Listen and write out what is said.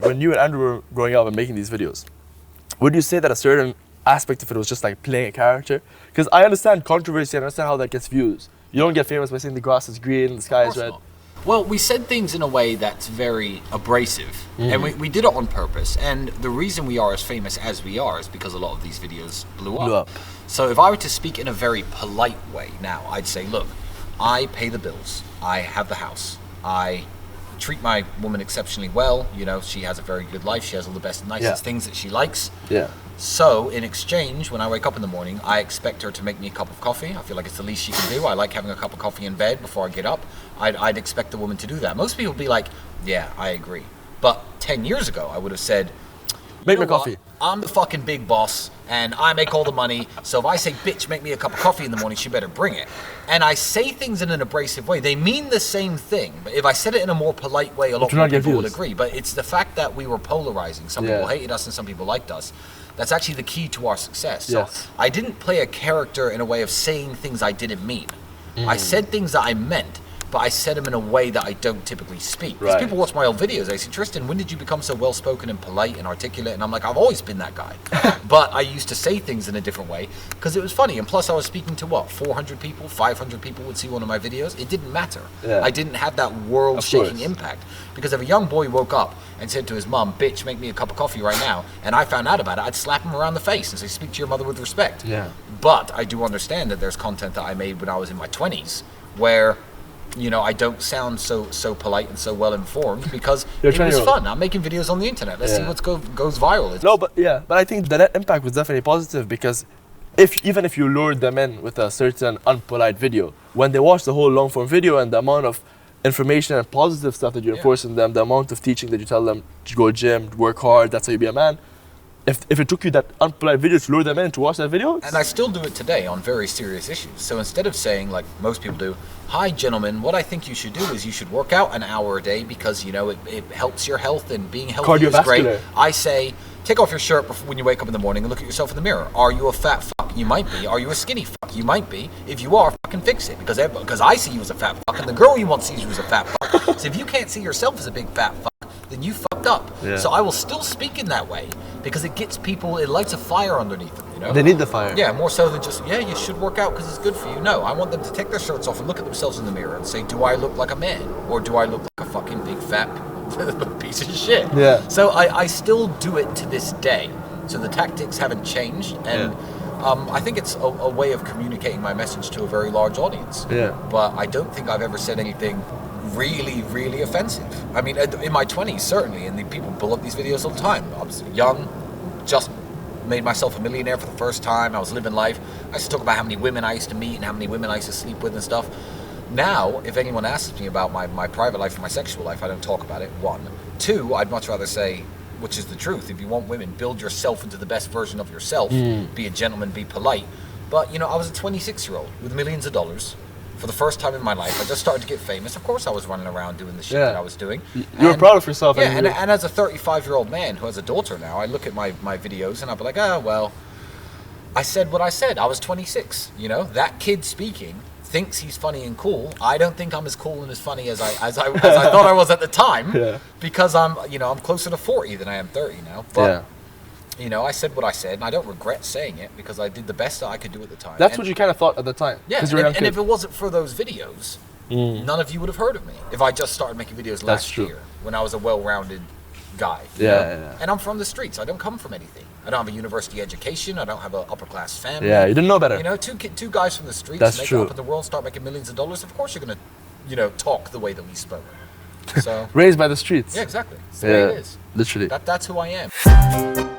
when you and Andrew were growing up and making these videos, would you say that a certain aspect of it was just like playing a character? Because I understand controversy, I understand how that gets views. You don't get famous by saying the grass is green, the sky is red. Not. Well, we said things in a way that's very abrasive, and we did it on purpose. And the reason we are as famous as we are is because a lot of these videos blew up. So if I were to speak in a very polite way now, I'd say, look, I pay the bills, I have the house, I treat my woman exceptionally well, you know, she has a very good life, she has all the best, nicest things that she likes. Yeah. So, in exchange, when I wake up in the morning, I expect her to make me a cup of coffee. I feel like it's the least she can do. I like having a cup of coffee in bed before I get up. I'd expect the woman to do that. Most people would be like, yeah, I agree. But 10 years ago, I would have said, make me coffee. I'm the fucking big boss, and I make all the money, so if I say, bitch, make me a cup of coffee in the morning, she better bring it. And I say things in an abrasive way. They mean the same thing, but if I said it in a more polite way, a lot more people would agree. But it's the fact that we were polarizing. Some people hated us and some people liked us. That's actually the key to our success. So I didn't play a character in a way of saying things I didn't mean. I said things that I meant, but I said them in a way that I don't typically speak. Because people watch my old videos, they say, Tristan, when did you become so well-spoken and polite and articulate? And I'm like, I've always been that guy. But I used to say things in a different way because it was funny. And plus I was speaking to what, 400 people, 500 people would see one of my videos. It didn't matter. I didn't have that world-shaking impact. Because if a young boy woke up and said to his mom, bitch, make me a cup of coffee right now, and I found out about it, I'd slap him around the face and say, speak to your mother with respect. But I do understand that there's content that I made when I was in my 20s where, you know, I don't sound so polite and so well informed because it was fun. I'm making videos on the internet. Let's see what goes viral. But I think the net impact was definitely positive because even if you lured them in with a certain unpolite video, when they watch the whole long form video and the amount of information and positive stuff that you enforce in them, the amount of teaching that you tell them to go gym, work hard, that's how you be a man. If it took you that unpolite video to lure them in to watch that video. And I still do it today on very serious issues. So instead of saying, like most people do, hi gentlemen, what I think you should do is you should work out an hour a day because, you know, it helps your health and being healthy is great. I say, take off your shirt when you wake up in the morning and look at yourself in the mirror. Are you a fat fuck? You might be. Are you a skinny fuck? You might be. If you are, fucking fix it. Because I see you as a fat fuck and the girl you want sees you as a fat fuck. So if you can't see yourself as a big fat fuck, then you fucked up. So I will still speak in that way because it gets people, it lights a fire underneath them, you know? They need the fire. Yeah, more so than just, you should work out because it's good for you. No, I want them to take their shirts off and look at themselves in the mirror and say, do I look like a man? Or do I look like a fucking big fat piece of shit? So I still do it to this day. So the tactics haven't changed. And I think it's a way of communicating my message to a very large audience. But I don't think I've ever said anything really, really offensive. I mean, in my 20s, certainly, and the people pull up these videos all the time. I was young, just made myself a millionaire for the first time. I was living life. I used to talk about how many women I used to meet and how many women I used to sleep with and stuff. Now, if anyone asks me about my private life or my sexual life, I don't talk about it, one. Two, I'd much rather say, which is the truth, if you want women, build yourself into the best version of yourself. Be a gentleman, be polite. But, you know, I was a 26-year-old with millions of dollars. For the first time in my life, I just started to get famous. Of course I was running around doing the shit that I was doing. You were proud of yourself. Yeah, and as a 35-year-old man who has a daughter now, I look at my videos and I'll be like, oh, well, I said what I said. I was 26, you know? That kid speaking thinks he's funny and cool. I don't think I'm as cool and as funny as I thought I was at the time because I'm closer to 40 than I am 30 now. But, you know, I said what I said, and I don't regret saying it because I did the best that I could do at the time. That's what you kind of thought at the time. Yeah, and if it wasn't for those videos, none of you would have heard of me. If I just started making videos last year when I was a well-rounded guy. And I'm from the streets. I don't come from anything. I don't have a university education. I don't have an upper-class family. Yeah, you didn't know better. You know, two guys from the streets make it up in the world, start making millions of dollars. Of course you're going to, you know, talk the way that we spoke. So raised by the streets. Yeah, exactly. It's the way it is. Literally. That's who I am.